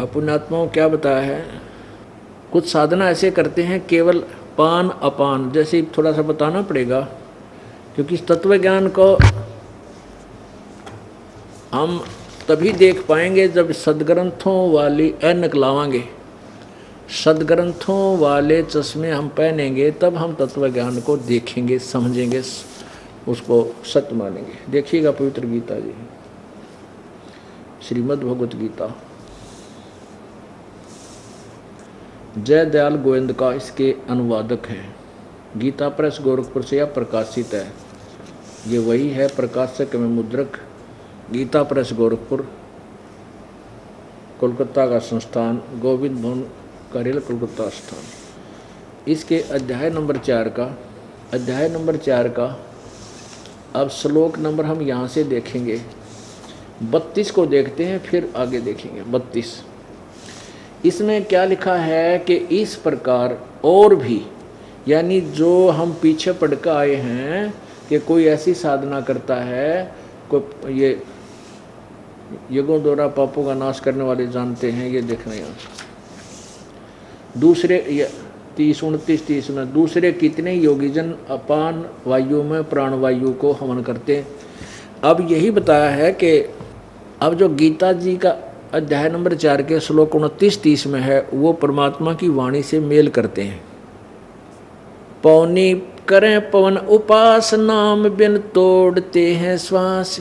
पुण्यात्माओं क्या बताया है, कुछ साधना ऐसे करते हैं केवल पान अपान जैसे थोड़ा सा बताना पड़ेगा, क्योंकि इस तत्व ज्ञान को हम तभी देख पाएंगे जब सदग्रंथों वाली ऐनक लावांगे, सदग्रंथों वाले चश्मे हम पहनेंगे, तब हम तत्व ज्ञान को देखेंगे, समझेंगे, उसको सत्य मानेंगे। देखिएगा पवित्र गीता जी, श्रीमद् भगवत गीता, जय दयाल गोविंद का इसके अनुवादक हैं। गीता प्रेस गोरखपुर से यह प्रकाशित है। ये वही है, प्रकाशक में मुद्रक गीता प्रेस गोरखपुर, कोलकाता का संस्थान, गोविंद भवन करेल कोलकाता स्थान। इसके अध्याय नंबर 4 का अब श्लोक नंबर हम यहाँ से देखेंगे, 32 को देखते हैं, फिर आगे देखेंगे 32। इसमें क्या लिखा है कि इस प्रकार और भी, यानी जो हम पीछे पढ़ कर आए हैं कि कोई ऐसी साधना करता है, कोई ये युगों द्वारा पापों का नाश करने वाले जानते हैं, ये देखना यहाँ दूसरे 30-29 में, दूसरे कितने योगीजन अपान वायु में प्राणवायु को हवन करते हैं। अब यही बताया है कि अब जो गीता जी का अध्याय नंबर 4 के श्लोक 29-30 में है, वो परमात्मा की वाणी से मेल करते हैं। पौनी करें पवन उपास, नाम बिन तोड़ते हैं श्वास,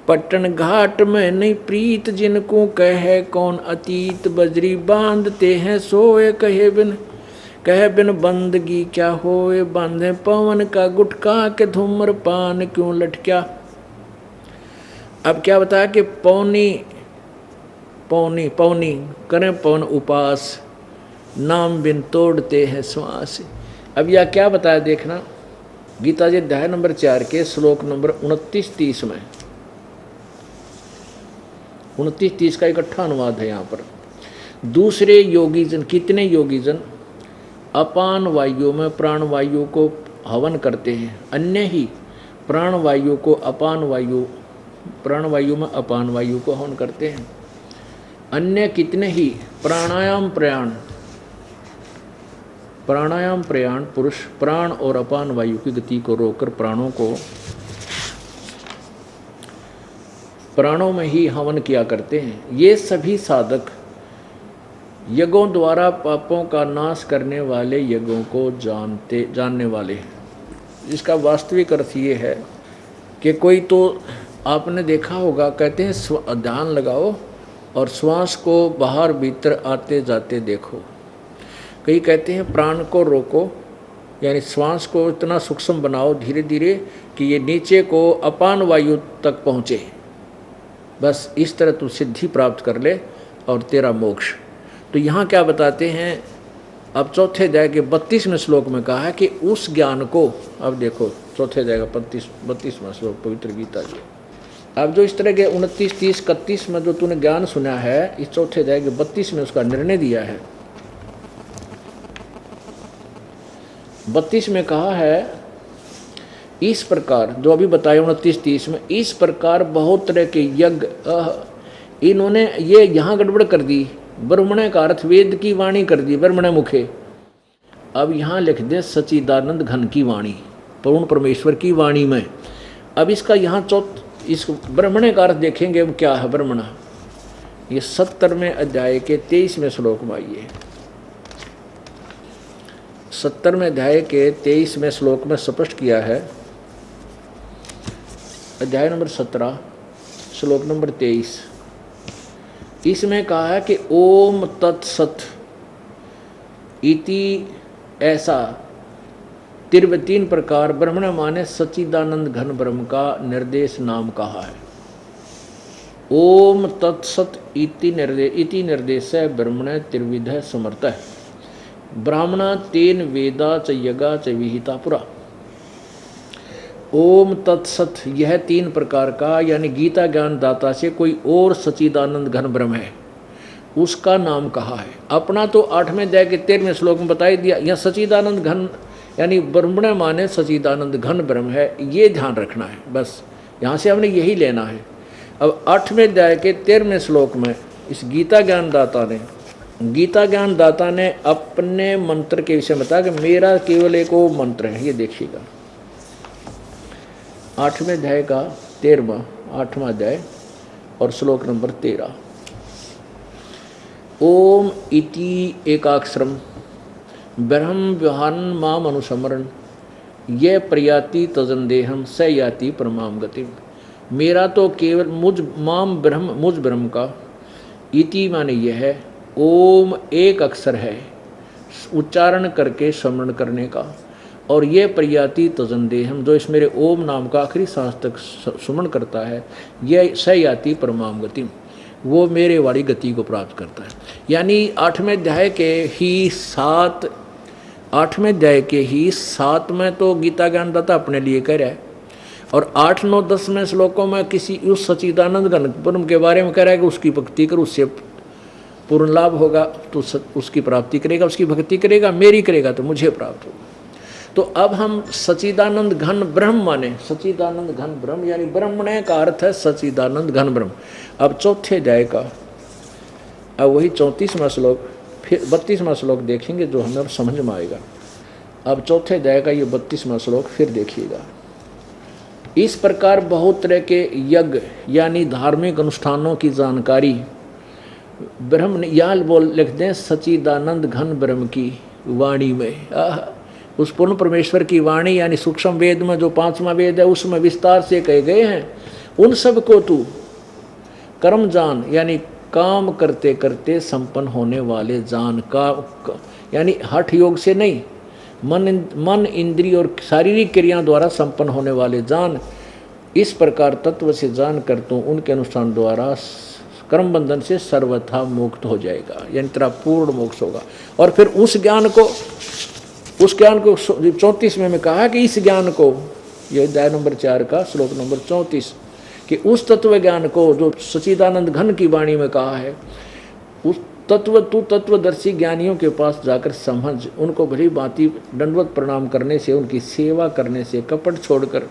पट्टन घाट में नहीं प्रीत, जिनको कहे कौन अतीत, बजरी बांधते हैं सोए, कहे बिन बंदगी क्या होए, बांधे पवन का गुटका के धूम्र पान क्यों लटक्या। अब क्या बताया कि पौनी करें पवन उपास, नाम बिन तोड़ते हैं श्वास। अब यह क्या बताया देखना, गीता जी अध्याय नंबर 4 के श्लोक नंबर 29-30 में, 29-30 का इकट्ठा अनुवाद है यहाँ पर। दूसरे योगीजन, कितने योगीजन अपान वायु में प्राण वायु को हवन करते हैं, अन्य ही प्राण वायु को अपान वायु, प्राण वायु में अपान वायु को हवन करते हैं। अन्य कितने ही प्राणायाम प्रयाण पुरुष प्राण और अपान वायु की गति को रोककर प्राणों में ही हवन किया करते हैं। ये सभी साधक यज्ञों द्वारा पापों का नाश करने वाले यज्ञों को जानने वाले हैं। इसका वास्तविक अर्थ ये है कि कोई तो आपने देखा होगा, कहते हैं ध्यान लगाओ और श्वास को बाहर भीतर आते जाते देखो। कई कहते हैं प्राण को रोको, यानी श्वास को इतना सूक्ष्म बनाओ धीरे धीरे कि ये नीचे को अपान वायु तक पहुँचे, बस इस तरह तू सिद्धि प्राप्त कर ले और तेरा मोक्ष। तो यहाँ क्या बताते हैं, अब चौथे अध्याय के 32वें श्लोक में कहा है कि उस ज्ञान को, अब देखो चौथे अध्याय का 32वां श्लोक पवित्र गीता जी। अब जो इस तरह के 29, 30, 31 में जो तूने ज्ञान सुना है, इस चौथे अध्याय के 32 में उसका निर्णय दिया है। 32 में कहा है इस प्रकार, जो अभी बताया 29, 30 में, इस प्रकार बहुत तरह के यज्ञ, इन्होंने ये यहाँ गड़बड़ कर दी, ब्रह्मणे का अर्थ वेद की वाणी कर दी, ब्रह्मणे मुखे। अब यहाँ लिख दे सच्चिदानंद घन की वाणी, पूर्ण परमेश्वर की वाणी में। अब इसका यहाँ इस ब्रह्मणे का अर्थ देखेंगे हम क्या है ब्रह्मणा। ये 70वें अध्याय के 23वें श्लोक में आइए, 70वें अध्याय के 23वें श्लोक में स्पष्ट किया है। अध्याय नंबर 17 श्लोक नंबर 23, इसमें कहा है कि ओम तत्सत इति, ऐसा 3 प्रकार ब्रह्मण माने सच्चिदानंद घन ब्रह्म का निर्देश नाम कहा है। ओम तत्सत इति निर्देश ब्रह्मण त्रिविध समर्थ है, ब्राह्मणा तेन वेदा च यगा च विहिता पुरा। ओम तत्सत, यह 3 प्रकार का, यानी गीता ज्ञान दाता से कोई और सच्चिदानंद घन ब्रह्म है, उसका नाम कहा है। अपना तो 8वें अध्याय के 13वें श्लोक में बताई दिया। यह सच्चिदानंद घन यानी ब्रह्मण माने सच्चिदानंद घन ब्रह्म है, ये ध्यान रखना है, बस यहाँ से हमने यही लेना है। अब 8वें अध्याय के 13वें श्लोक में इस गीता ज्ञान दाता ने अपने मंत्र के विषय में बताया कि मेरा केवल एक वो मंत्र है। ये देखिएगा 8वें अध्याय का 8वां अध्याय और श्लोक नंबर 13। ओम इति एकाक्षरम ब्रह्म व्यवहान माम अनुसमरण ये प्रयाति तजंदेहम स याति परमाम गतिम। मेरा तो केवल मुझ ब्रह्म का, इति माने यह है, ओम एक अक्षर है उच्चारण करके स्मरण करने का, और ये प्रयाति तजंदेहम जो इस मेरे ओम नाम का आखिरी सांस तक स्मरण करता है, यह स याति परमाम गतिम, वो मेरे वाली गति को प्राप्त करता है। यानी 8वें अध्याय के ही 7 में तो गीता ज्ञानदाता अपने लिए कह रहा है, और 8, 9, 10 में श्लोकों में किसी उस सच्चिदानंद घन ब्रह्म के बारे में कह रहा है कि उसकी भक्ति कर, उससे पूर्ण लाभ होगा, तो उसकी प्राप्ति करेगा, उसकी भक्ति करेगा, मेरी करेगा तो मुझे प्राप्त होगा। तो अब हम सच्चिदानंद घन ब्रह्म माने, सच्चिदानंद घन ब्रह्म यानी ब्रह्मण्य का अर्थ है सच्चिदानंद घन ब्रह्म। अब 4थे अध्याय का अब वही 34वां श्लोक, फिर 32वां श्लोक देखेंगे जो हमें समझ में आएगा। अब 4थे अध्याय का ये 32वां श्लोक फिर देखिएगा। इस प्रकार बहुत तरह के यज्ञ यानी धार्मिक अनुष्ठानों की जानकारी ब्रह्म ने यहाँ लिखते हैं सच्चिदानंद घन ब्रह्म की वाणी में। उस पूर्ण परमेश्वर की वाणी यानी सूक्ष्म वेद में जो 5वां वेद है उसमें विस्तार से कहे गए हैं। उन सब को तू कर्म जान यानी काम करते करते संपन्न होने वाले जान का यानी हठ योग से नहीं, मन इंद्रिय और शारीरिक क्रियाओं द्वारा संपन्न होने वाले जान। इस प्रकार तत्व से जान कर तो उनके अनुष्ठान द्वारा कर्म बंधन से सर्वथा मुक्त हो जाएगा, यानी तेरा पूर्ण मोक्ष होगा। और फिर उस ज्ञान को 34 में कहा कि इस ज्ञान को, यह अध्याय नंबर 4 का श्लोक नंबर 34, कि उस तत्व ज्ञान को जो सच्चिदानंद घन की वाणी में कहा है, उस तत्वदर्शी ज्ञानियों के पास जाकर समझ, उनको भली भांति दंडवत प्रणाम करने से, उनकी सेवा करने से, कपट छोड़कर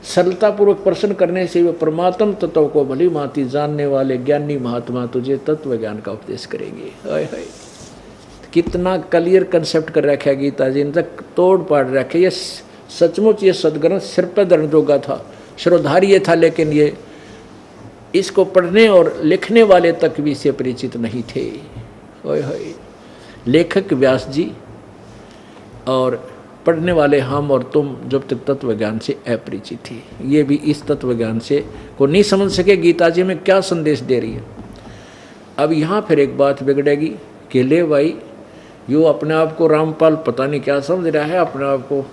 सरलतापूर्वक प्रश्न करने से वे परमात्म तत्व को भली भांति जानने वाले ज्ञानी महात्मा तुझे तत्व ज्ञान का उपदेश करेंगे। हाय हाय, कितना क्लियर कंसेप्ट कर रखा है गीता जी ने, तक तोड़ पाड़ रखे। ये सचमुच ये सदग्रंथ सिर पर धरने जोगा था, श्रोधारी ये था, लेकिन ये इसको पढ़ने और लिखने वाले तक भी इससे परिचित नहीं थे। ओए होए, लेखक व्यास जी और पढ़ने वाले हम और तुम जब तक तत्व ज्ञान से अपरिचित थी, ये भी इस तत्व ज्ञान से को नहीं समझ सके गीता जी में क्या संदेश दे रही है। अब यहाँ फिर एक बात बिगड़ेगी कि ले भाई, यो अपने आप को रामपाल पता नहीं क्या समझ रहा है, अपने आप को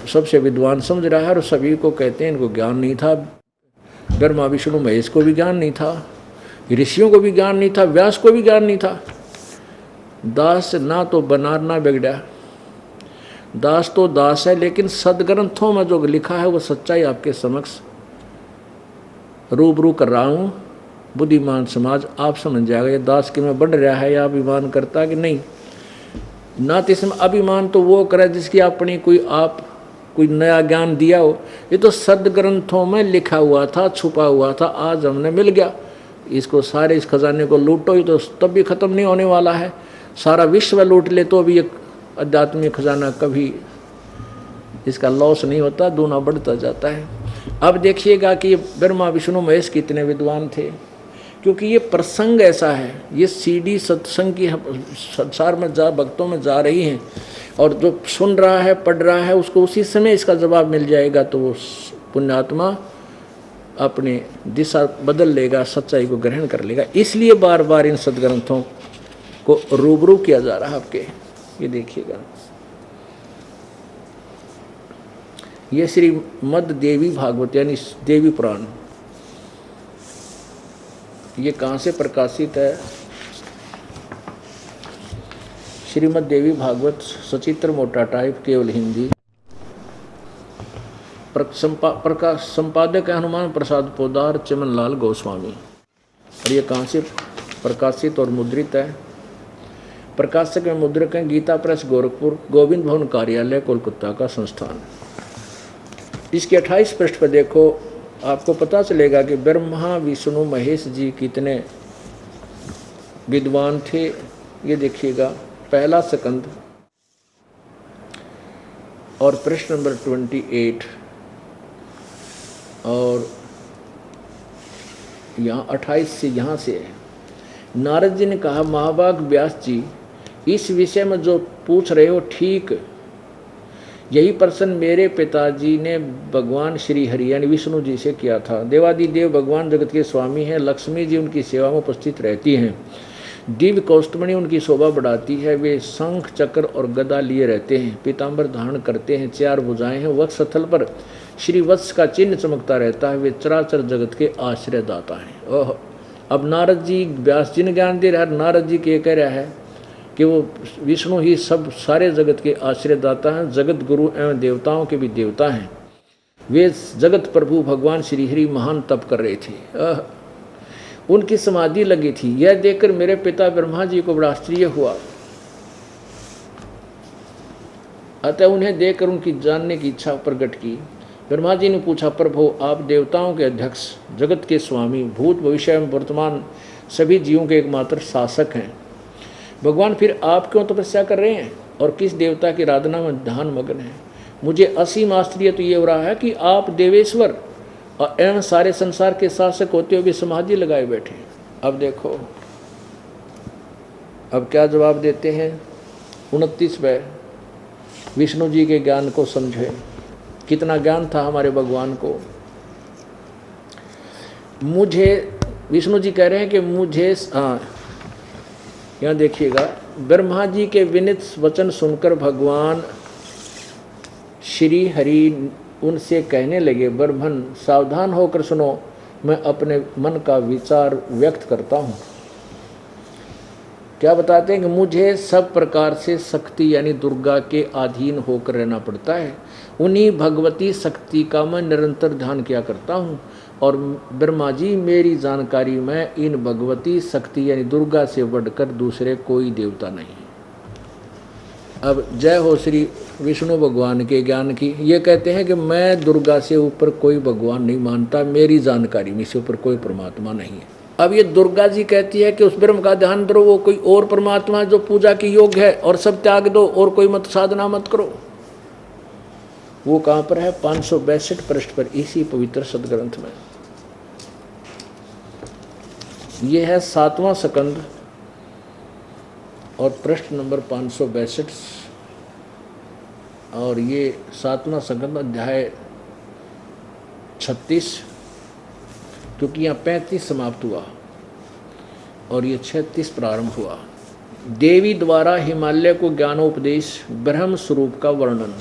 सबसे विद्वान समझ रहा है, और सभी को कहते हैं इनको ज्ञान नहीं था। ब्रह्मा विष्णु महेश को भी ज्ञान नहीं था, ऋषियों को भी ज्ञान नहीं था, व्यास को भी ज्ञान नहीं था। दास ना तो बनार ना बिगड़ा, दास तो दास है, लेकिन सदग्रंथों में जो लिखा है वो सच्चाई आपके समक्ष रूबरू कर रहा हूँ। बुद्धिमान समाज आप समझ जाएगा ये दास के में बढ़ रहा है या अभिमान करता कि नहीं। ना तो इसमें अभिमान तो वो करे जिसकी अपनी कोई नया ज्ञान दिया हो। ये तो सदग्रंथों में लिखा हुआ था, छुपा हुआ था, आज हमने मिल गया। इसको सारे इस खजाने को लूटो ही तो तब भी ख़त्म नहीं होने वाला है। सारा विश्व लूट ले तो भी एक आध्यात्मिक खजाना कभी इसका लॉस नहीं होता, दूना बढ़ता जाता है। अब देखिएगा कि ब्रह्मा विष्णु महेश कितने विद्वान थे, क्योंकि ये प्रसंग ऐसा है, ये सीडी सत्संग की संसार में भक्तों में जा रही हैं, और जो सुन रहा है पढ़ रहा है उसको उसी समय इसका जवाब मिल जाएगा, तो वो पुण्यात्मा अपनी दिशा बदल लेगा, सच्चाई को ग्रहण कर लेगा। इसलिए बार बार इन सदग्रंथों को रूबरू किया जा रहा है आपके। ये देखिएगा, ये श्रीमद् देवी भागवत यानी देवी पुराण, ये कहाँ से प्रकाशित है? श्रीमद् देवी भागवत सचित्र मोटा टाइप केवल हिंदी, संपादक है हनुमान प्रसाद पोदार चमनलाल गोस्वामी। और ये कहाँ से प्रकाशित और मुद्रित है? प्रकाशक में मुद्रक हैं गीता प्रेस गोरखपुर, गोविंद भवन कार्यालय कोलकाता का संस्थान। इसके 28 पृष्ठ पर देखो, आपको पता चलेगा कि ब्रह्मा विष्णु महेश जी कितने विद्वान थे। ये देखिएगा पहला स्कंद और प्रश्न नंबर 28 और यहाँ 28 से यहाँ से है। नारद जी ने कहा, महाभाग व्यास जी, इस विषय में जो पूछ रहे हो ठीक यही प्रश्न मेरे पिताजी ने भगवान श्री हरि यानी विष्णु जी से किया था। देवादिदेव भगवान जगत के स्वामी हैं, लक्ष्मी जी उनकी सेवा में उपस्थित रहती हैं, दिव्य कौस्तुमणि उनकी शोभा बढ़ाती है, वे शंख चक्र और गदा लिए रहते हैं, पीताम्बर धारण करते हैं, 4 भुजाएं हैं, वक्ष स्थल पर श्री वत्स का चिन्ह चमकता रहता है, वे चराचर जगत के आश्रय दाता हैं। ओह, अब नारद जी व्यास जी ने ज्ञान दे रहा है। नारद जी के कह रहा है कि वो विष्णु ही सब सारे जगत के आश्रय दाता हैं, जगत गुरु एवं देवताओं के भी देवता हैं। वे जगत प्रभु भगवान श्री हरि महान तप कर रहे थे, उनकी समाधि लगी थी। यह देखकर मेरे पिता ब्रह्मा जी को बड़ा आश्चर्य हुआ, अतः उन्हें देखकर उनकी जानने की इच्छा प्रकट की। ब्रह्मा जी ने पूछा, प्रभु आप देवताओं के अध्यक्ष, जगत के स्वामी, भूत भविष्य एवं वर्तमान सभी जीवों के एकमात्र शासक हैं, भगवान फिर आप क्यों तपस्या कर रहे हैं और किस देवता की आराधना में ध्यान मग्न है? मुझे असीम आश्चर्य तो ये हो रहा है कि आप देवेश्वर और एवं सारे संसार के शासक होते हुए भी समाधि लगाए बैठे। अब देखो अब क्या जवाब देते हैं। 29 में विष्णु जी के ज्ञान को समझे, कितना ज्ञान था हमारे भगवान को। मुझे विष्णु जी कह रहे हैं कि मुझे यहाँ देखिएगा, ब्रह्मा जी के विनीत वचन सुनकर भगवान श्री हरि उनसे कहने लगे, ब्रह्मन सावधान होकर सुनो, मैं अपने मन का विचार व्यक्त करता हूँ। क्या बताते हैं कि मुझे सब प्रकार से शक्ति यानी दुर्गा के अधीन होकर रहना पड़ता है। उन्हीं भगवती शक्ति का मैं निरंतर ध्यान किया करता हूँ और ब्रह्मा जी मेरी जानकारी में इन भगवती शक्ति यानी दुर्गा से बढ़कर दूसरे कोई देवता नहीं। अब जय हो श्री विष्णु भगवान के ज्ञान की। ये कहते हैं कि मैं दुर्गा से ऊपर कोई भगवान नहीं मानता, मेरी जानकारी में से ऊपर कोई परमात्मा नहीं है। अब ये दुर्गा जी कहती है कि उस ब्रह्म का ध्यान करो, वो कोई और परमात्मा जो पूजा की योग्य है, और सब त्याग दो और कोई मत साधना मत करो। वो कहाँ पर है? 562 पृष्ठ पर इसी पवित्र सदग्रंथ में। ये है 7वां स्कंद और पृष्ठ नंबर 562 और ये 7वां स्कंद अध्याय 36, क्योंकि यहाँ 35 समाप्त हुआ और ये 36 प्रारंभ हुआ। देवी द्वारा हिमालय को ज्ञानोपदेश, ब्रह्म स्वरूप का वर्णन।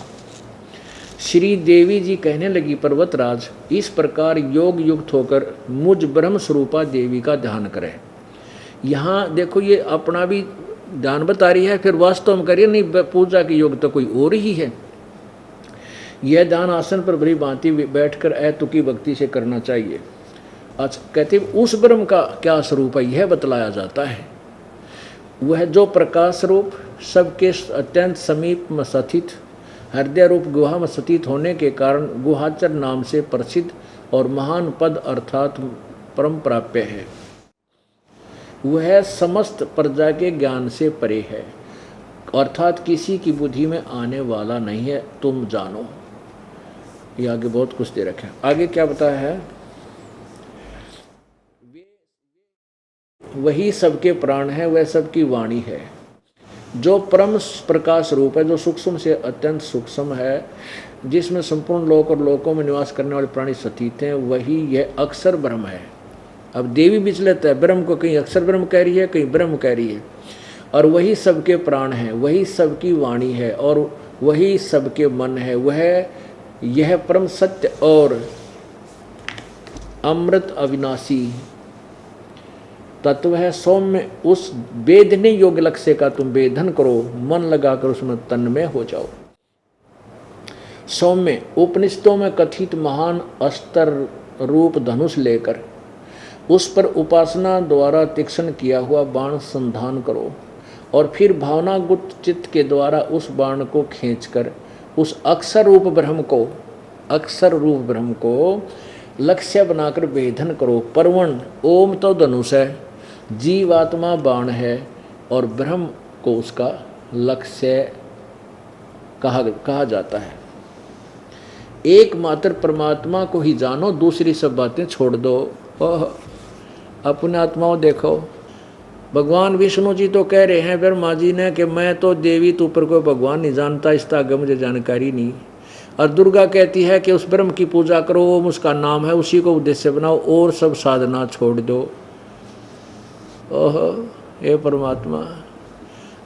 श्री देवी जी कहने लगी, पर्वतराज, इस प्रकार योग युक्त होकर मुझ ब्रह्म स्वरूपा देवी का ध्यान करें। यहाँ देखो ये अपना भी ध्यान बता रही है, फिर वास्तव में करिए नहीं, पूजा की योग तो कोई और ही है। यह ध्यान आसन पर बड़ी भांति बैठकर अतुकी भक्ति से करना चाहिए। आज कहते उस ब्रह्म का क्या स्वरूप है यह बतलाया जाता है। वह जो प्रकाश रूप सबके अत्यंत समीप में स्थित हृदय रूप गुहा में स्थित होने के कारण गुहाचर नाम से प्रसिद्ध और महान पद अर्थात परम प्राप्य है। वह समस्त प्रजा के ज्ञान से परे है, अर्थात किसी की बुद्धि में आने वाला नहीं है, तुम जानो। ये आगे बहुत कुछ दे रखा है। आगे क्या बताया है? वही सबके प्राण है, वह सबकी वाणी है, जो परम प्रकाश रूप है, जो सूक्ष्म से अत्यंत सूक्ष्म है, जिसमें संपूर्ण लोक और लोकों में निवास करने वाले प्राणी स्थित हैं, वही यह अक्षर ब्रह्म है। अब देवी विचलित है, ब्रह्म को कहीं अक्षर ब्रह्म कह रही है, कहीं ब्रह्म कह रही है, और वही सबके प्राण है, वही सबकी वाणी है और वही सबके मन है। वह यह परम सत्य और अमृत अविनाशी तत्व है। सौम्य उस वेदने योग्य लक्ष्य का तुम वेदन करो, मन लगाकर उसमें तन्मय हो जाओ। सौम्य उपनिषदों में कथित महान अस्त्र रूप धनुष लेकर उस पर उपासना द्वारा तीक्ष्ण किया हुआ बाण संधान करो और फिर भावना गुप्त चित्त के द्वारा उस बाण को खींचकर उस अक्षर रूप ब्रह्म को लक्ष्य बनाकर वेधन करो। परवण ओम तो धनुष है, जीवात्मा बाण है और ब्रह्म को उसका लक्ष्य कहा जाता है। एकमात्र परमात्मा को ही जानो, दूसरी सब बातें छोड़ दो। अपने आत्माओं देखो। भगवान विष्णु जी तो कह रहे हैं ब्रह्मा जी ने कि मैं तो देवी तू पर कोई भगवान नहीं जानता, इसका आगे मुझे जानकारी नहीं। और दुर्गा कहती है कि उस ब्रह्म की पूजा करो, वो उसका नाम है, उसी को उद्देश्य बनाओ और सब साधना छोड़ दो। ओहो हे परमात्मा।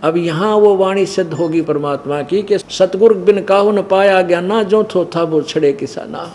अब यहाँ वो वाणी सिद्ध होगी परमात्मा की कि सतगुरु बिन काहू न पाया ज्ञाना, जो थोथा वो छड़े किसाना।